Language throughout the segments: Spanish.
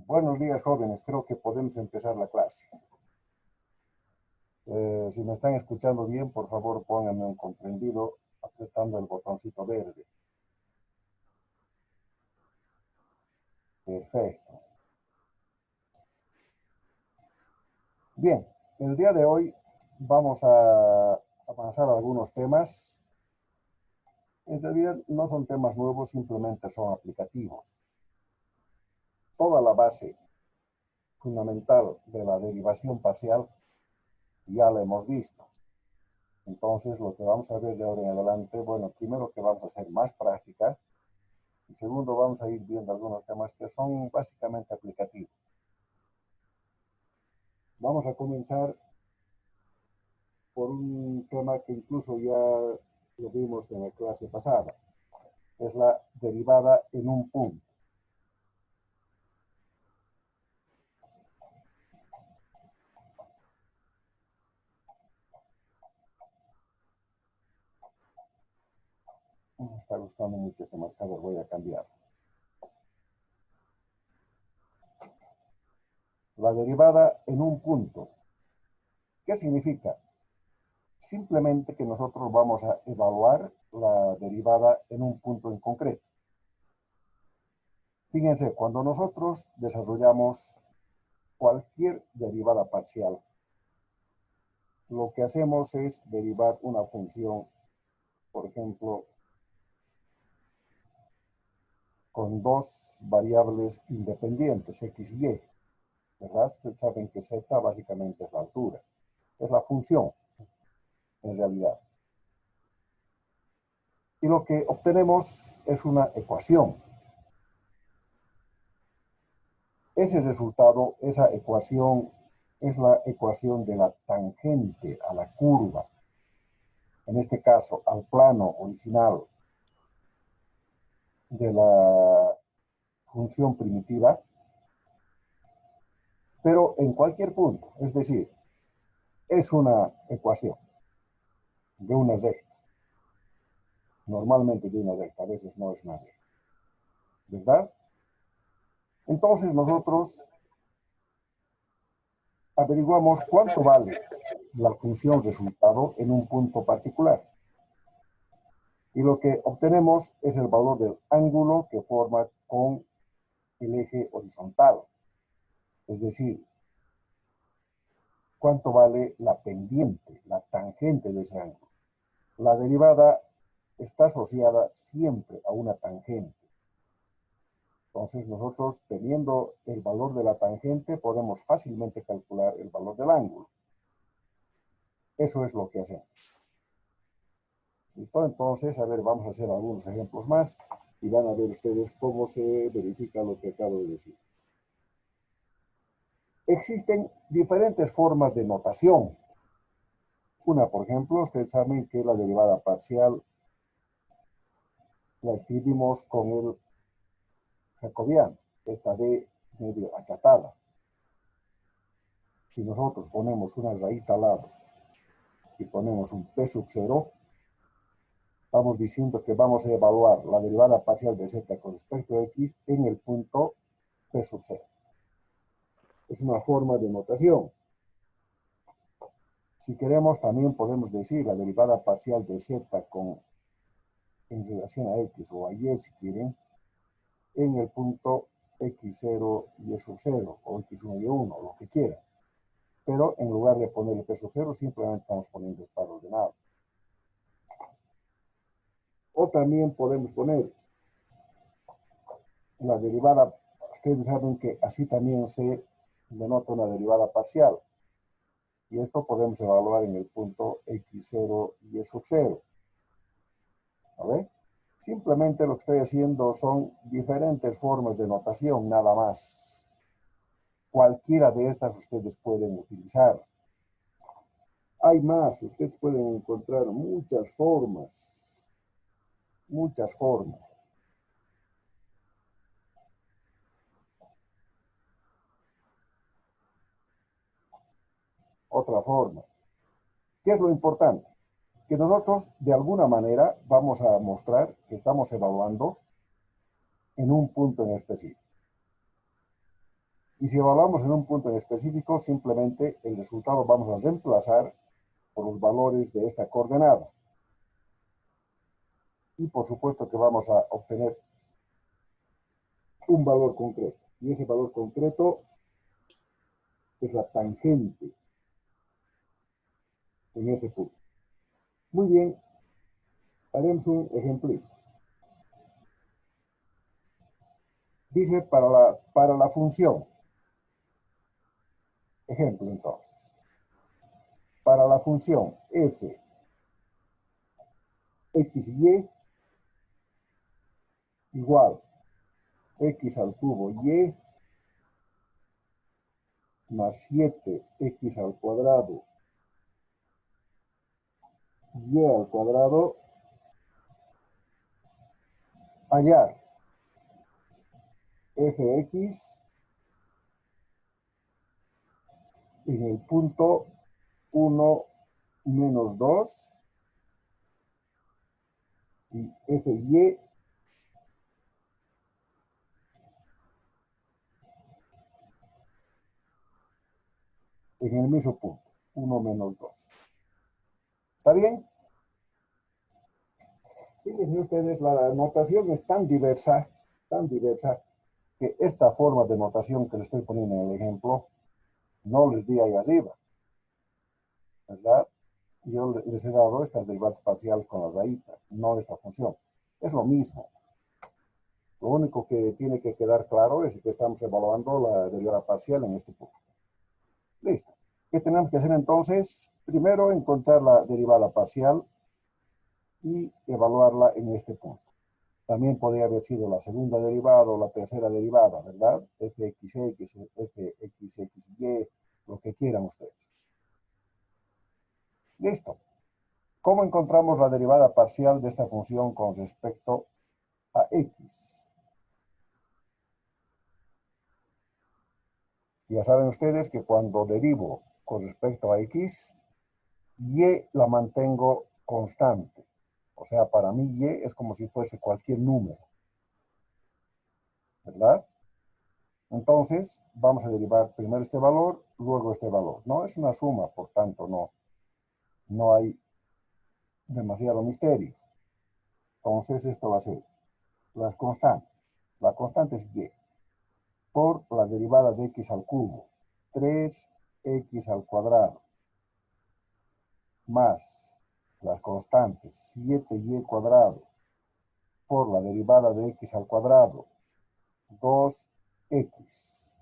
Buenos días, jóvenes. Creo que podemos empezar la clase. Si me están escuchando bien, por favor, pónganme un comprendido apretando el botoncito verde. Perfecto. Bien, el día de hoy vamos a avanzar algunos temas. En realidad no son temas nuevos, simplemente son aplicativos. Toda la base fundamental de la derivación parcial ya la hemos visto. Entonces, lo que vamos a ver de ahora en adelante, bueno, primero que vamos a hacer más práctica, y segundo vamos a ir viendo algunos temas que son básicamente aplicativos. Vamos a comenzar por un tema que incluso ya lo vimos en la clase pasada, es la derivada en un punto. Me está gustando mucho este marcador, voy a cambiar. La derivada en un punto. ¿Qué significa? Simplemente que nosotros vamos a evaluar la derivada en un punto en concreto. Fíjense, cuando nosotros desarrollamos cualquier derivada parcial, lo que hacemos es derivar una función, por ejemplo, con dos variables independientes, x y y, ¿verdad? Ustedes saben que z básicamente es la altura, es la función, en realidad. Y lo que obtenemos es una ecuación. Ese resultado, esa ecuación, es la ecuación de la tangente a la curva, en este caso al plano original de la función primitiva, pero en cualquier punto, es decir, es una ecuación de una recta, normalmente de una recta, a veces no es una recta, ¿verdad? Entonces nosotros averiguamos cuánto vale la función resultado en un punto particular. Y lo que obtenemos es el valor del ángulo que forma con el eje horizontal. Es decir, cuánto vale la pendiente, la tangente de ese ángulo. La derivada está asociada siempre a una tangente. Entonces nosotros, teniendo el valor de la tangente, podemos fácilmente calcular el valor del ángulo. Eso es lo que hacemos. ¿Listo? Entonces, a ver, vamos a hacer algunos ejemplos más y van a ver ustedes cómo se verifica lo que acabo de decir. Existen diferentes formas de notación. Una, por ejemplo, ustedes saben que la derivada parcial la escribimos con el jacobiano, esta D medio achatada. Si nosotros ponemos una raíz al lado y ponemos un P sub 0, estamos diciendo que vamos a evaluar la derivada parcial de z con respecto a x en el punto P sub 0. Es una forma de notación. Si queremos, también podemos decir la derivada parcial de z en relación a x o a y, si quieren, en el punto x0 y sub 0, o x1 y 1, lo que quieran. Pero en lugar de poner el P sub 0, simplemente estamos poniendo el par ordenado. O también podemos poner la derivada, ustedes saben que así también se denota una derivada parcial. Y esto podemos evaluar en el punto x0 y sub 0. ¿Vale? Simplemente lo que estoy haciendo son diferentes formas de notación, nada más. Cualquiera de estas ustedes pueden utilizar. Hay más, ustedes pueden encontrar muchas formas. Muchas formas. Otra forma. ¿Qué es lo importante? Que nosotros de alguna manera vamos a mostrar que estamos evaluando en un punto en específico. Y si evaluamos en un punto en específico, simplemente el resultado vamos a reemplazar por los valores de esta coordenada. Y por supuesto que vamos a obtener un valor concreto. Y ese valor concreto es la tangente en ese punto. Muy bien, haremos un ejemplito. Dice para la función. Ejemplo entonces. Para la función f x y igual x al cubo y más 7x al cuadrado y al cuadrado, hallar fx en el punto 1 menos 2 y fy en el mismo punto, 1 menos 2. ¿Está bien? Fíjense ustedes, la notación es tan diversa, que esta forma de notación que les estoy poniendo en el ejemplo, no les di ahí arriba, ¿verdad? Yo les he dado estas derivadas parciales con la rayita, no esta función. Es lo mismo. Lo único que tiene que quedar claro es que estamos evaluando la derivada parcial en este punto. Listo. ¿Qué tenemos que hacer entonces? Primero, encontrar la derivada parcial y evaluarla en este punto. También podría haber sido la segunda derivada o la tercera derivada, ¿verdad? fxx, fxxy, lo que quieran ustedes. Listo. ¿Cómo encontramos la derivada parcial de esta función con respecto a x? Ya saben ustedes que cuando derivo con respecto a x, y la mantengo constante. O sea, para mí y es como si fuese cualquier número, ¿verdad? Entonces, vamos a derivar primero este valor, luego este valor. No es una suma, por tanto, no hay demasiado misterio. Entonces, esto va a ser las constantes. La constante es y por la derivada de x al cubo, 3x al cuadrado, más las constantes 7y cuadrado por la derivada de x al cuadrado, 2x.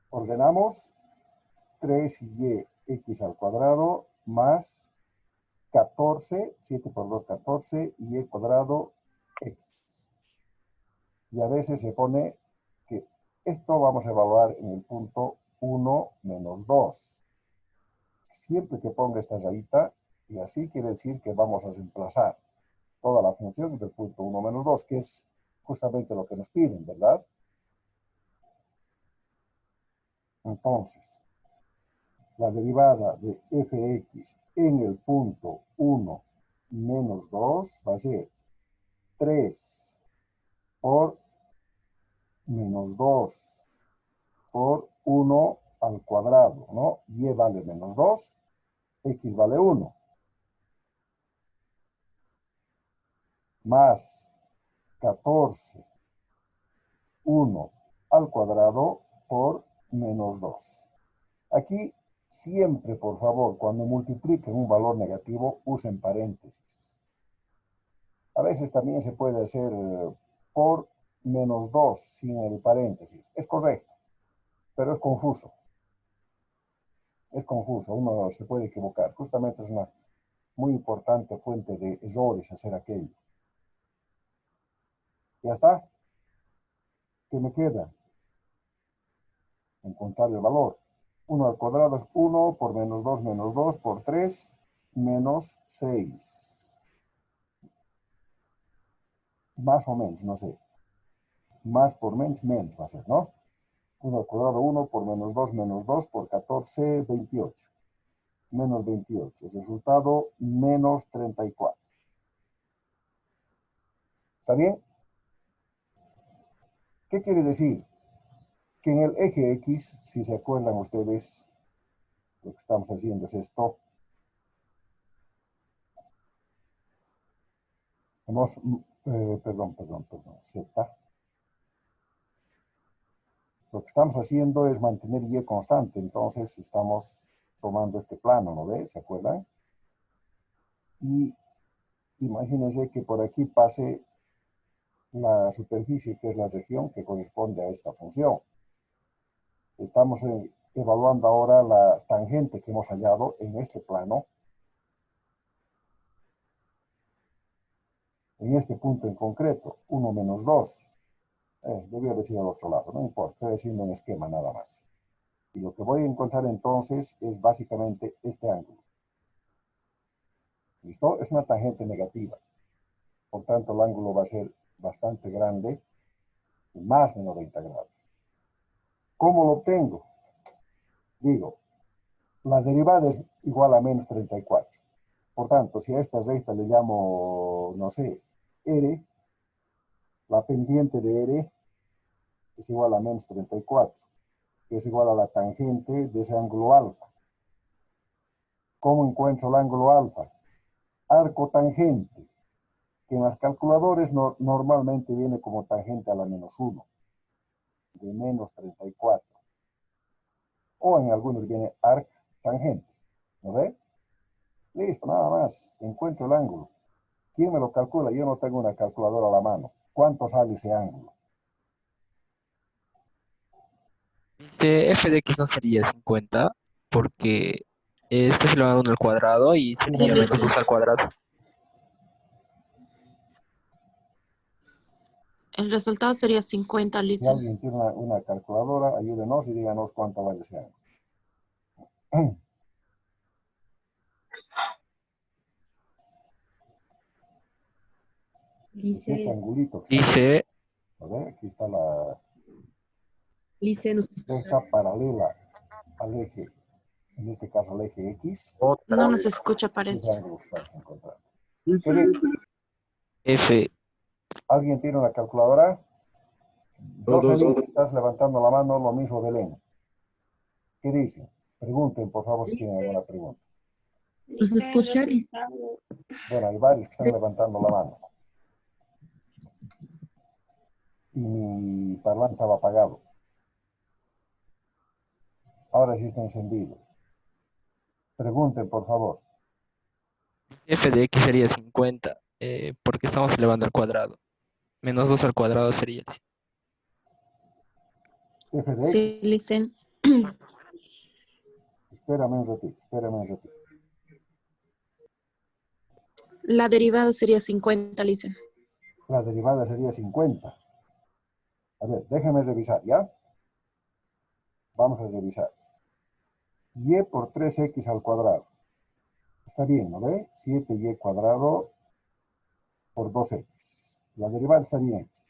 Ordenamos 3y x al cuadrado más 14, 7 por 2, 14, y cuadrado x. Y a veces se pone que esto vamos a evaluar en el punto 1 menos 2. Siempre que ponga esta rayita, y así quiere decir que vamos a reemplazar toda la función del punto 1 menos 2, que es justamente lo que nos piden, ¿verdad? Entonces, la derivada de fx en el punto 1 menos 2 va a ser 3 por menos 2 por 1 al cuadrado, ¿no? Y vale menos 2, x vale 1, más 14, 1 al cuadrado por menos 2. Aquí siempre, por favor, cuando multipliquen un valor negativo, usen paréntesis. A veces también se puede hacer por menos 2 sin el paréntesis. Es correcto, pero es confuso. Es confuso, uno se puede equivocar. Justamente es una muy importante fuente de errores hacer aquello. Ya está. ¿Qué me queda? Encontrar el valor. 1 al cuadrado es 1 por menos 2 por 3 menos 6. Más o menos, no sé. Más por menos va a ser, ¿no? 1 al cuadrado 1 por menos 2 por 14, 28. Menos 28. El resultado, menos 34. ¿Está bien? ¿Qué quiere decir? Que en el eje X, si se acuerdan ustedes, lo que estamos haciendo es esto. Hemos, Z. Lo que estamos haciendo es mantener Y constante, entonces estamos tomando este plano, ¿no ve? ¿Se acuerdan? Y imagínense que por aquí pase la superficie, que es la región que corresponde a esta función. Estamos evaluando ahora la tangente que hemos hallado en este plano, en este punto en concreto, 1 menos 2. Debió haber sido al otro lado, no importa, estoy haciendo un esquema nada más. Y lo que voy a encontrar entonces es básicamente este ángulo. ¿Listo? Es una tangente negativa. Por tanto, el ángulo va a ser bastante grande, más de 90 grados. ¿Cómo lo obtengo? Digo, la derivada es igual a menos 34. Por tanto, si a esta recta le llamo, no sé, R, la pendiente de R es igual a menos 34, que es igual a la tangente de ese ángulo alfa. ¿Cómo encuentro el ángulo alfa? Arco tangente, que en las calculadoras normalmente viene como tangente a la menos 1, de menos 34. O en algunos viene arc tangente. ¿No ve? Listo, nada más. Encuentro el ángulo. ¿Quién me lo calcula? Yo no tengo una calculadora a la mano. ¿Cuánto sale ese ángulo? F de X no sería 50 porque este se le va a 1 al cuadrado y Sí, sería menos menos de 2 al cuadrado. El resultado sería 50, Si Lisa. alguien tiene una calculadora, ayúdenos y díganos cuánto vale ese ángulo. Es este angulito que está aquí. Dice ¿No ve? Aquí está la Lice, nos recta paralela al eje, en este caso al eje X. No nos escucha, Es ese parece. ángulo que estamos encontrando. ¿Qué dice? F, ¿Alguien tiene una calculadora? Jocelyn, estás levantando la mano, lo mismo Belén. ¿Qué dicen? Pregunten, por favor, si tienen alguna pregunta. nos escucha, Lice. Bueno, hay varios que están levantando la mano. Y mi parlante estaba apagado. Ahora sí está encendido. Pregunten, por favor. F de X sería 50 porque estamos elevando al cuadrado. Menos 2 al cuadrado sería el F de Sí, X. Lisa. Espérame un ratito, espérame un ratito. La derivada sería 50, Lisa. La derivada sería 50. A ver, déjenme revisar, ¿ya? Vamos a revisar. Y por 3x al cuadrado. Está bien, ¿no ve? 7y cuadrado por 2x. La derivada está bien hecha.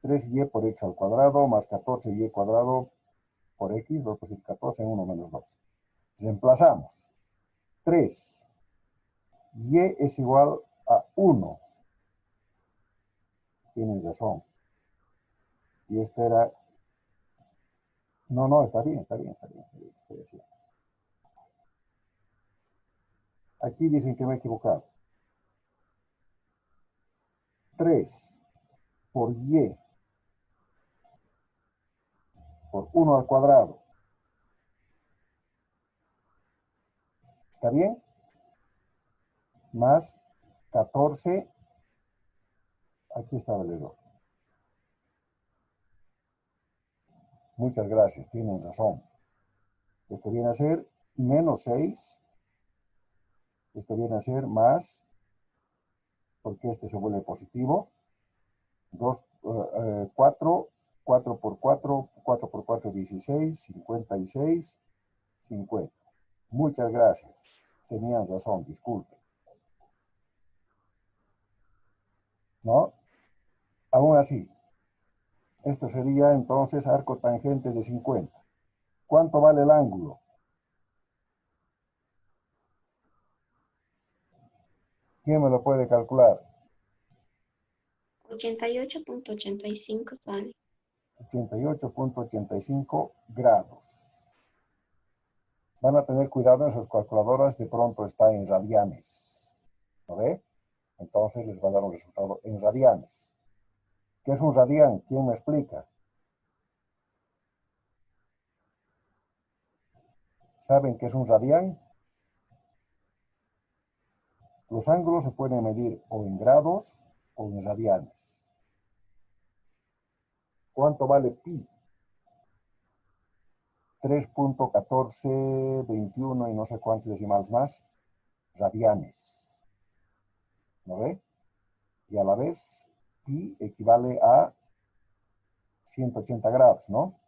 3y por x al cuadrado más 14y cuadrado por x, 2 por 14, 1 menos 2. Reemplazamos. 3. Y es igual a 1. Tienen razón. Y este era... No, está bien, está bien, está bien. Está bien, estoy haciendo. Aquí dicen que me he equivocado. 3 por y por 1 al cuadrado. ¿Está bien? Más 14. Aquí estaba el error. Muchas gracias, tienen razón. Esto viene a ser menos 6. Esto viene a ser más, porque este se vuelve positivo. 2, 4, 4 por 4, 4 por 4, 16, 56, 50. Muchas gracias. Tenían razón, disculpen. ¿No? Aún así, esto sería entonces arco tangente de 50. ¿Cuánto vale el ángulo? ¿Quién me lo puede calcular? 88.85 sale. 88.85 grados. Van a tener cuidado en sus calculadoras, de pronto está en radianes. ¿No ve? Entonces les va a dar un resultado en radianes. ¿Qué es un radián? ¿Quién me explica? ¿Saben qué es un radián? Los ángulos se pueden medir o en grados o en radianes. ¿Cuánto vale pi? 3.1421 y no sé cuántos decimales más, radianes. ¿No ve? Y a la vez, pi equivale a 180 grados, ¿no?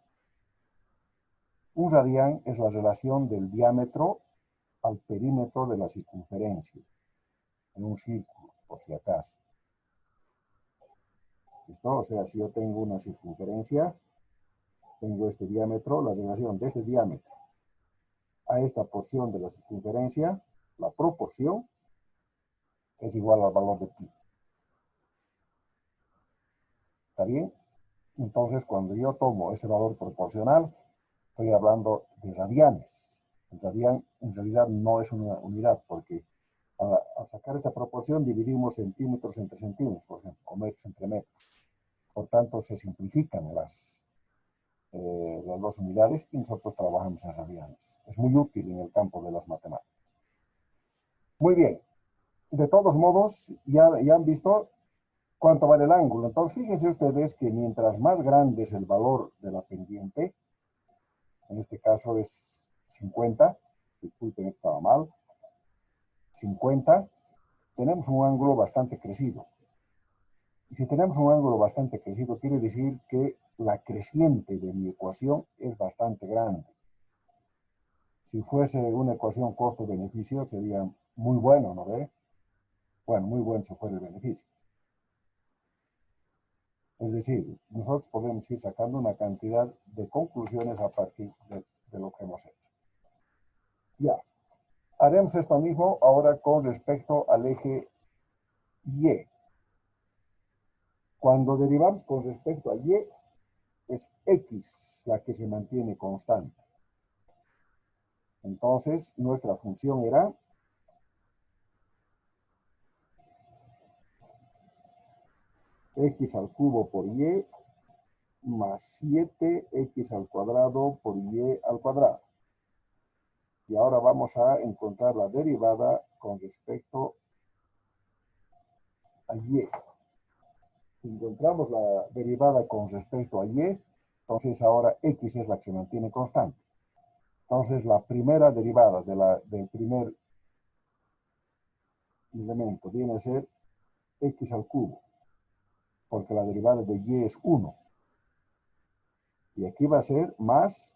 Un radián es la relación del diámetro al perímetro de la circunferencia, en un círculo, por si acaso. ¿Listo? O sea, si yo tengo una circunferencia, tengo este diámetro, la relación de este diámetro a esta porción de la circunferencia, la proporción, es igual al valor de pi. ¿Está bien? Entonces, cuando yo tomo ese valor proporcional, estoy hablando de radianes. El radián en realidad no es una unidad, porque al sacar esta proporción dividimos centímetros entre centímetros, por ejemplo, o metros entre metros. Por tanto, se simplifican las dos unidades y nosotros trabajamos en radianes. Es muy útil en el campo de las matemáticas. Muy bien. De todos modos, ya han visto cuánto vale el ángulo. Entonces, fíjense ustedes que mientras más grande es el valor de la pendiente, en este caso es 50, disculpen, estaba mal, 50, tenemos un ángulo bastante crecido. Y si tenemos un ángulo bastante crecido, quiere decir que la creciente de mi ecuación es bastante grande. Si fuese una ecuación costo-beneficio, sería muy bueno, ¿no ve? Bueno, muy bueno si fuera el beneficio. Es decir, nosotros podemos ir sacando una cantidad de conclusiones a partir de lo que hemos hecho. Ya. Haremos esto mismo ahora con respecto al eje Y. Cuando derivamos con respecto a Y, es X la que se mantiene constante. Entonces, nuestra función era X al cubo por Y más 7X al cuadrado por Y al cuadrado. Y ahora vamos a encontrar la derivada con respecto a Y. Si encontramos la derivada con respecto a Y, entonces ahora X es la que se mantiene constante. Entonces la primera derivada del primer elemento viene a ser X al cubo, porque la derivada de Y es 1. Y aquí va a ser más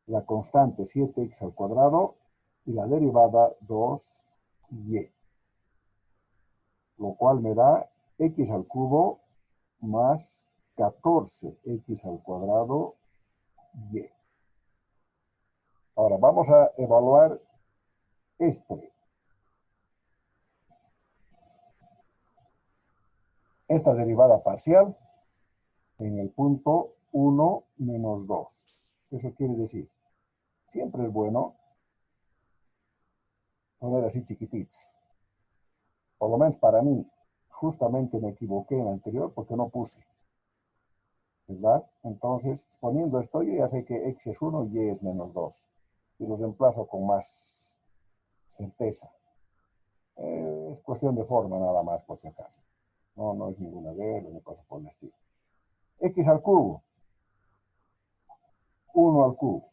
la constante 7X al cuadrado y la derivada 2Y. Lo cual me da X al cubo más 14X al cuadrado Y. Ahora vamos a evaluar esta derivada parcial en el punto 1 menos 2. Eso quiere decir, siempre es bueno poner así chiquititos. Por lo menos para mí, justamente me equivoqué en la anterior porque no puse. ¿Verdad? Entonces, poniendo esto, yo ya sé que X es 1 y Y es menos 2. Y los reemplazo con más certeza. Es cuestión de forma nada más, por si acaso. No es ninguna regla ni cosa por el estilo. X al cubo. 1 al cubo.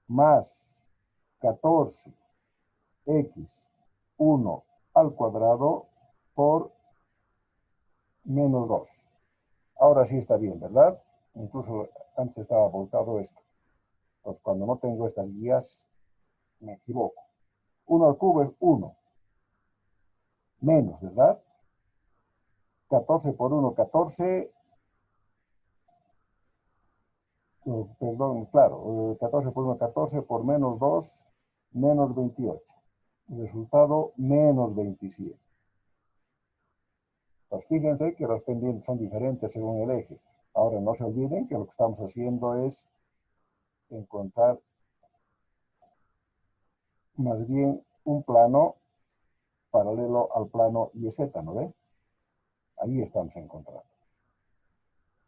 Más 14X 1 al cuadrado por menos 2. Ahora sí está bien, ¿verdad? Incluso antes estaba volcado esto. Entonces, cuando no tengo estas guías, me equivoco. 1 al cubo es 1. Menos, ¿verdad? 14 por 1, 14. Perdón, claro. 14 por 1, 14 por menos 2, menos 28. Resultado, menos 27. Pues fíjense que las pendientes son diferentes según el eje. Ahora no se olviden que lo que estamos haciendo es encontrar más bien un plano paralelo al plano YZ, ¿no ve? Ahí estamos encontrando.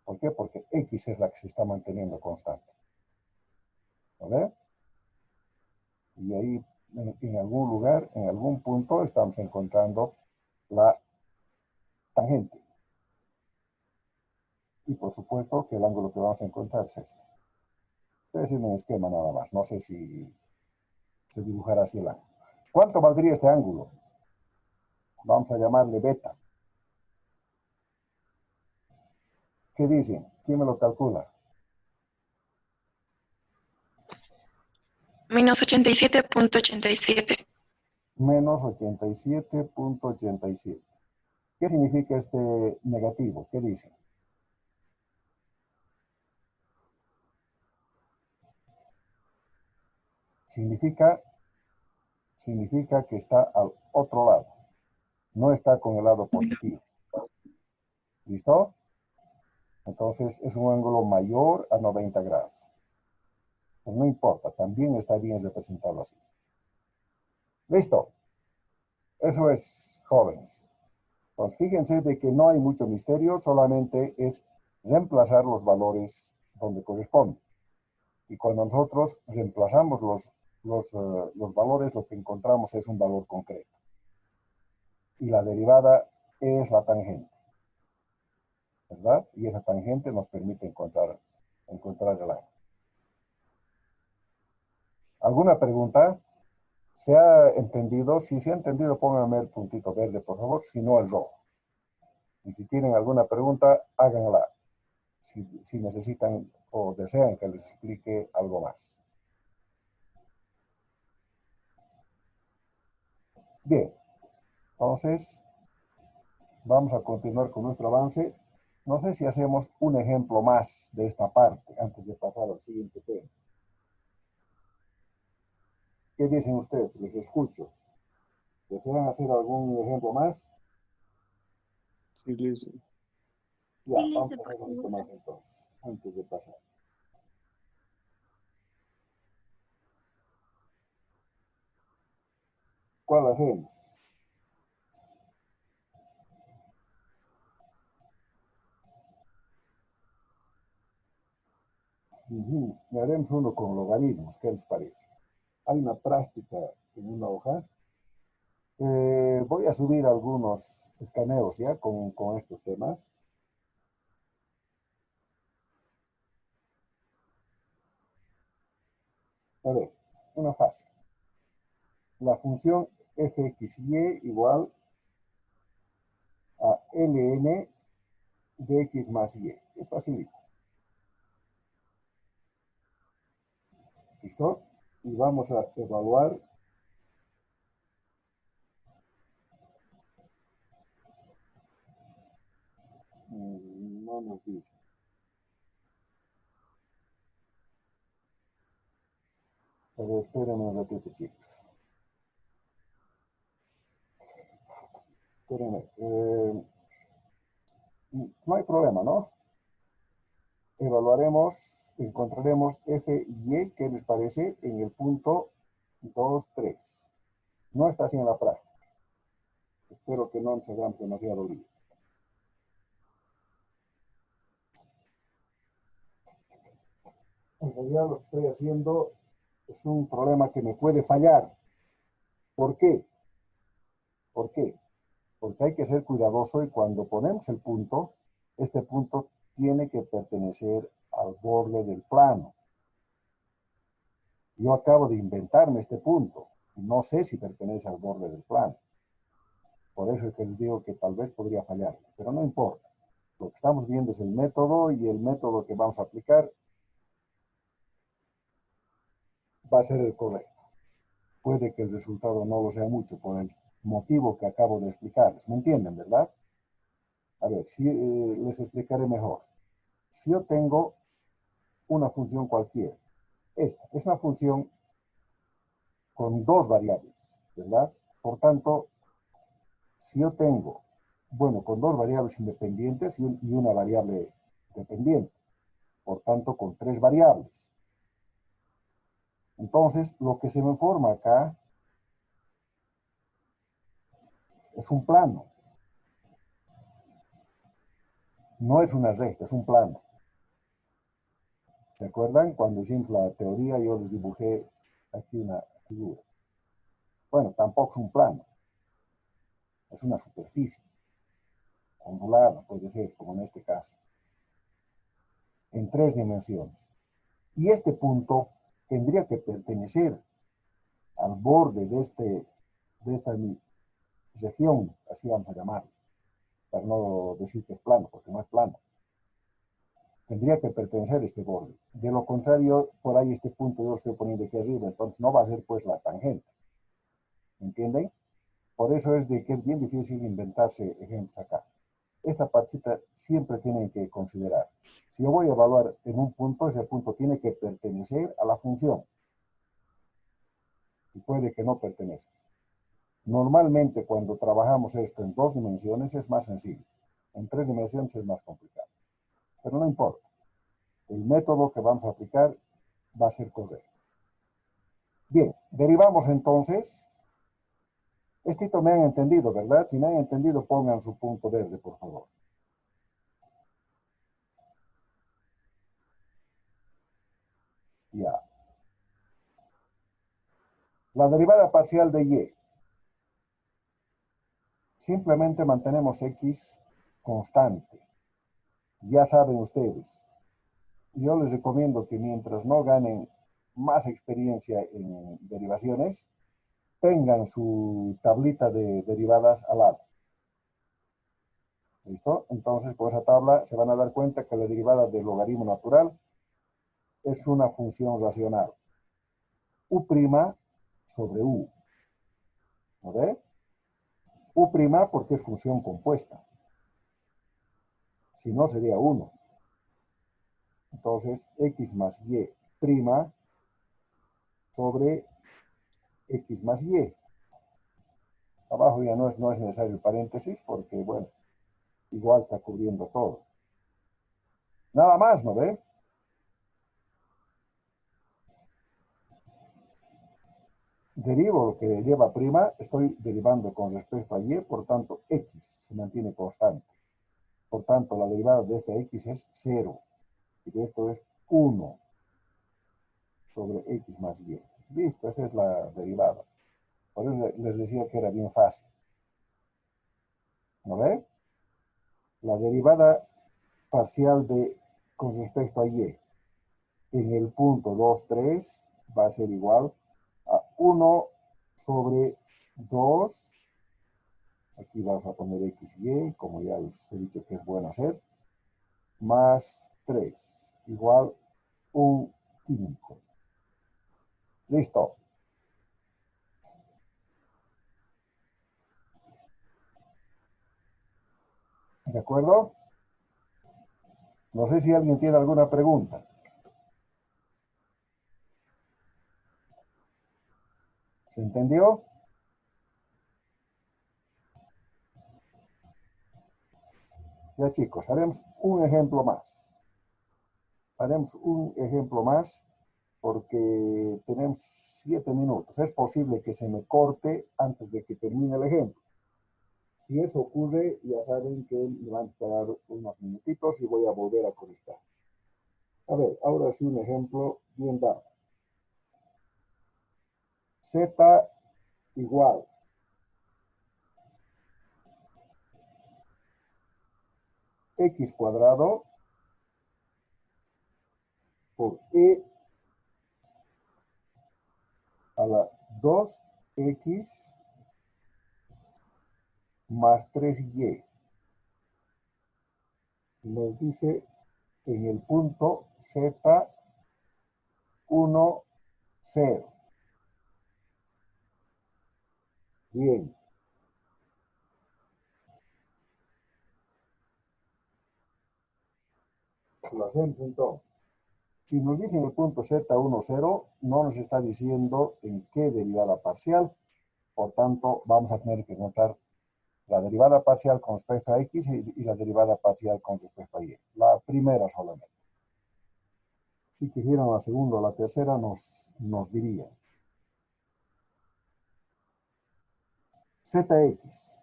¿Por qué? Porque X es la que se está manteniendo constante. ¿No ve? Y ahí, en algún lugar, en algún punto, estamos encontrando la tangente. Y por supuesto que el ángulo que vamos a encontrar es este. Estoy haciendo un esquema nada más. No sé si se dibujará así el ángulo. ¿Cuánto valdría este ángulo? Vamos a llamarle beta. ¿Qué dicen? ¿Quién me lo calcula? Menos 87.87. Menos 87.87. ¿Qué significa este negativo? ¿Qué dice? Significa que está al otro lado. No está con el lado positivo. ¿Listo? Entonces es un ángulo mayor a 90 grados. Pues no importa, también está bien representado así. ¿Listo? Eso es, jóvenes. Pues fíjense de que no hay mucho misterio, solamente es reemplazar los valores donde corresponden. Y cuando nosotros reemplazamos los valores, lo que encontramos es un valor concreto. Y la derivada es la tangente, ¿verdad? Y esa tangente nos permite encontrar el ángulo. ¿Alguna pregunta? ¿Se ha entendido? Si se ha entendido, pónganme el puntito verde, por favor, si no el rojo. Y si tienen alguna pregunta, háganla. Si necesitan o desean que les explique algo más. Bien, entonces vamos a continuar con nuestro avance. No sé si hacemos un ejemplo más de esta parte antes de pasar al siguiente tema. ¿Qué dicen ustedes? Les escucho. ¿Desean hacer algún ejemplo más? Sí, listo. Ya, Sí, vamos Lice, a por hacer un poquito favor. más entonces, antes de pasar. ¿Cuál hacemos? Y haremos uno con logaritmos, ¿qué les parece? Hay una práctica en una hoja. Voy a subir algunos escaneos ya con estos temas. A ver, una fácil. La función fxy igual a ln de x más y. Es facilito. ¿Listo? Y vamos a evaluar. No nos dice. Pero espérenme un ratito, chicos. Espérenme. No hay problema, ¿no? Evaluaremos, encontraremos f y e, ¿qué les parece? En el punto 2, 3. No está así en la práctica. Espero que no nos hagamos demasiado lío. En realidad lo que estoy haciendo es un problema que me puede fallar. ¿Por qué? ¿Por qué? Porque hay que ser cuidadoso y cuando ponemos el punto, este punto tiene que pertenecer al borde del plano. Yo acabo de inventarme este punto y no sé si pertenece al borde del plano. Por eso es que les digo que tal vez podría fallar, pero no importa. Lo que estamos viendo es el método y el método que vamos a aplicar va a ser el correcto. Puede que el resultado no lo sea mucho por el motivo que acabo de explicarles. ¿Me entienden, verdad? A ver, si les explicaré mejor. Si yo tengo una función cualquiera, esta es una función con dos variables, ¿verdad? Por tanto, si yo tengo Bueno, con dos variables independientes y una variable dependiente. Por tanto, con tres variables. Entonces, lo que se me forma acá es un plano. No es una recta, es un plano. ¿Se acuerdan? Cuando hicimos la teoría, yo les dibujé aquí una figura. Bueno, tampoco es un plano. Es una superficie. Ondulada, puede ser, como en este caso. En tres dimensiones. Y este punto tendría que pertenecer al borde de esta región, así vamos a llamarlo, para no decir que es plano, porque no es plano. Tendría que pertenecer a este borde. De lo contrario, por ahí este punto yo lo estoy poniendo aquí arriba, entonces no va a ser pues la tangente. ¿Entienden? Por eso es de que es bien difícil inventarse ejemplos acá. Esta partita siempre tienen que considerar. Si yo voy a evaluar en un punto, ese punto tiene que pertenecer a la función. Y puede que no pertenezca. Normalmente cuando trabajamos esto en dos dimensiones es más sencillo. En tres dimensiones es más complicado. Pero no importa. El método que vamos a aplicar va a ser correcto. Bien, derivamos entonces. Esto me han entendido, ¿verdad? Si me han entendido, pongan su punto verde, por favor. Ya. La derivada parcial de y. Simplemente mantenemos x constante. Ya saben ustedes. Yo les recomiendo que mientras no ganen más experiencia en derivaciones, tengan su tablita de derivadas al lado. ¿Listo? Entonces, con esa tabla se van a dar cuenta que la derivada del logaritmo natural es una función racional. U' sobre U. ¿No ve? U' porque es función compuesta. Si no, sería 1. Entonces, x más y' sobre x más y. Abajo ya no es necesario el paréntesis porque, bueno, igual está cubriendo todo. Nada más, ¿no ve? Derivo lo que lleva prima, estoy derivando con respecto a y, por tanto, x se mantiene constante. Por tanto, la derivada de esta x es 0. Y de esto es 1 sobre x más y. Listo, esa es la derivada. Por eso les decía que era bien fácil. ¿No ve? La derivada parcial con respecto a y en el punto 2, 3 va a ser igual a 1 sobre 2. Aquí vamos a poner x, y, como ya les he dicho que es bueno hacer, más 3, igual un quinto. Listo. ¿De acuerdo? No sé si alguien tiene alguna pregunta. ¿Se entendió? Ya chicos, haremos un ejemplo más. Haremos un ejemplo más porque tenemos 7 minutos. Es posible que se me corte antes de que termine el ejemplo. Si eso ocurre, ya saben que me van a esperar unos minutitos y voy a volver a conectar. A ver, ahora sí un ejemplo bien dado. Z igual x cuadrado por e a la 2x más 3y. Nos dice en el punto Z 1, 0. Bien. Lo hacemos entonces. Si nos dice en el punto Z1, 0, no nos está diciendo en qué derivada parcial. Por tanto, vamos a tener que encontrar La derivada parcial con respecto a X y la derivada parcial con respecto a Y. La primera solamente. Si quisieran la segunda o la tercera, nos dirían. Zx.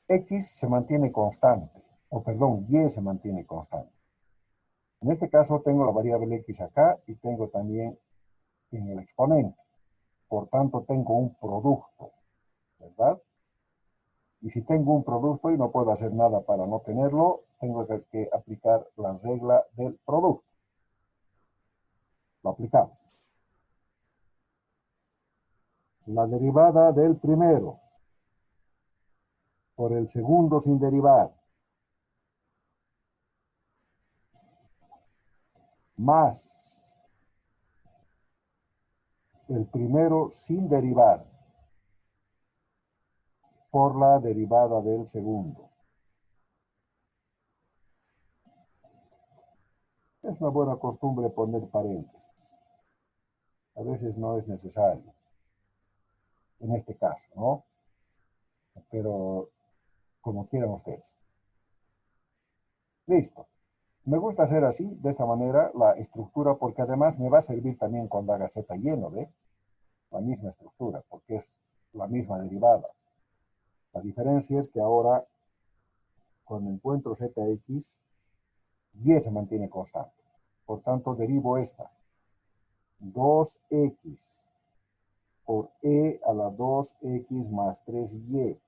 X se mantiene constante, o perdón, Y se mantiene constante. En este caso tengo la variable X acá y tengo también en el exponente. Por tanto, tengo un producto, ¿verdad? Y si tengo un producto y no puedo hacer nada para no tenerlo, tengo que aplicar la regla del producto. Lo aplicamos. La derivada del primero por el segundo sin derivar, más el primero sin derivar por la derivada del segundo. Es una buena costumbre poner paréntesis. A veces no es necesario. En este caso, ¿no? Pero como quieran ustedes. Listo. Me gusta hacer así, de esta manera, la estructura, porque además me va a servir también cuando haga z lleno, ¿ve? La misma estructura, porque es la misma derivada. La diferencia es que ahora, cuando encuentro zx, y se mantiene constante. Por tanto, derivo esta. 2x por e a la 2x más 3y,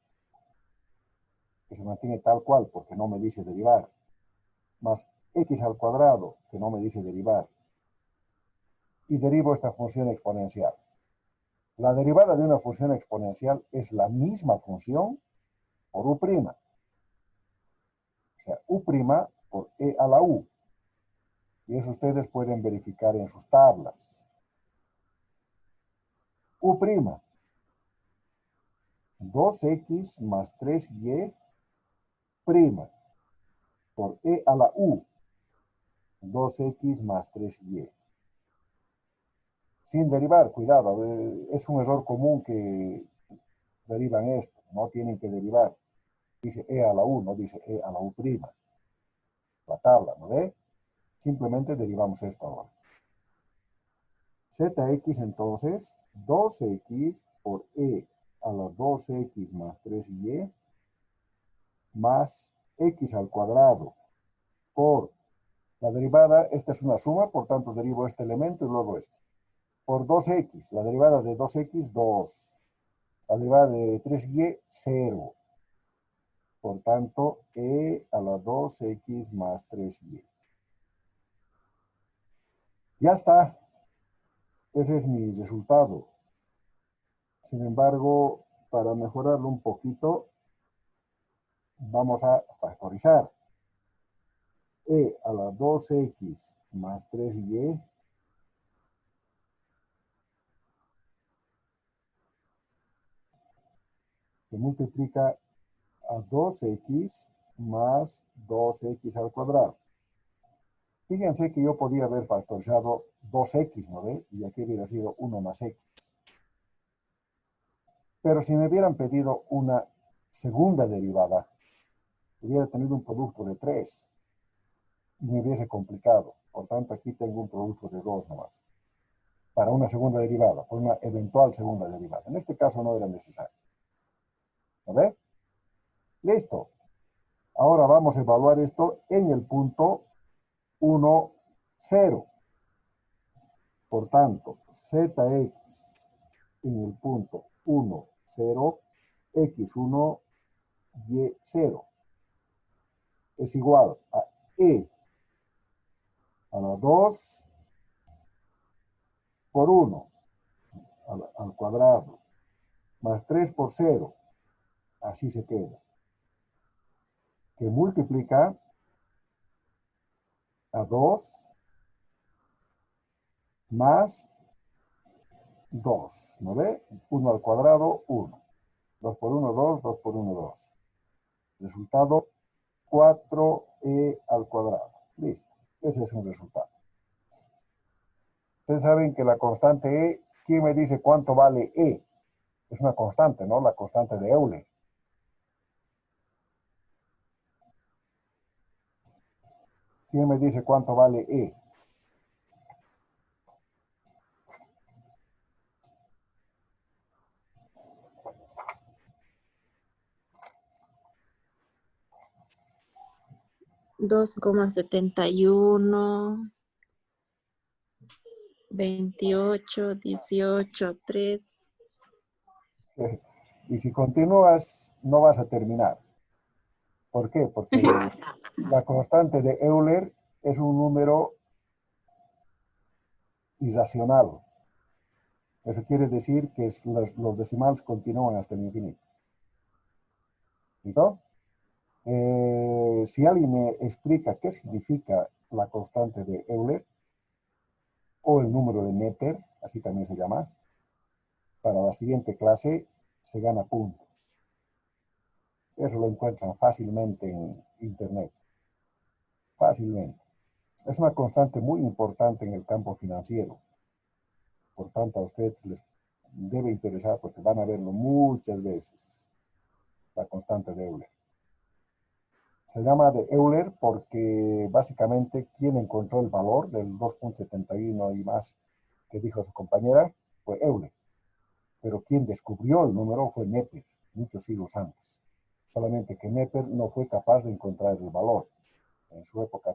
que se mantiene tal cual, porque no me dice derivar, más x al cuadrado, que no me dice derivar, y derivo esta función exponencial. La derivada de una función exponencial es la misma función por u'. O sea, u' por e a la u. Y eso ustedes pueden verificar en sus tablas. U', 2x más 3y' por e a la u, 2x más 3y. Sin derivar, cuidado, es un error común que derivan esto, no tienen que derivar. Dice e a la u, no dice e a la u'. La tabla, ¿no ve? Simplemente derivamos esto ahora. Zx entonces, 2x por e a la 2x más 3y más x al cuadrado por la derivada, esta es una suma, por tanto derivo este elemento y luego este. Por 2x, la derivada de 2x, 2. La derivada de 3y, 0. Por tanto, e a la 2x más 3y. Ya está. Ese es mi resultado. Sin embargo, para mejorarlo un poquito, vamos a factorizar. E a la 2x más 3y se multiplica a 2x más 2x al cuadrado. Fíjense que yo podía haber factorizado 2x, ¿no ve? Y aquí hubiera sido 1 más x. Pero si me hubieran pedido una segunda derivada, hubiera tenido un producto de 3 y me hubiese complicado. Por tanto, aquí tengo un producto de 2 nomás. Para una segunda derivada, por una eventual segunda derivada. En este caso no era necesario. ¿No ve? Listo. Ahora vamos a evaluar esto en el punto 1, 0. Por tanto, Zx en el punto 1, 0, x1, y0 es igual a e a la 2 por 1 al cuadrado más 3 por 0, así se queda, que multiplica a 2 más 2, ¿no ve? 1 al cuadrado, 1. 2 por 1, 2, 2 por 1, 2. Resultado, 4e al cuadrado. Listo. Ese es un resultado. Ustedes saben que la constante e, ¿quién me dice cuánto vale e? Es una constante, ¿no? La constante de Euler. ¿Quién me dice cuánto vale E? Dos coma 71, 28, 18, 3. Y si continúas, no vas a terminar. ¿Por qué? Porque la constante de Euler es un número irracional. Eso quiere decir que los decimales continúan hasta el infinito. ¿Listo? Si alguien me explica qué significa la constante de Euler o el número de Neper, así también se llama, para la siguiente clase se gana puntos. Eso lo encuentran fácilmente en internet. Fácilmente. Es una constante muy importante en el campo financiero. Por tanto, a ustedes les debe interesar porque van a verlo muchas veces, la constante de Euler. Se llama de Euler porque básicamente quien encontró el valor del 2,71 y más que dijo su compañera fue Euler. Pero quien descubrió el número fue Neper, muchos siglos antes. Solamente que Neper no fue capaz de encontrar el valor. En su época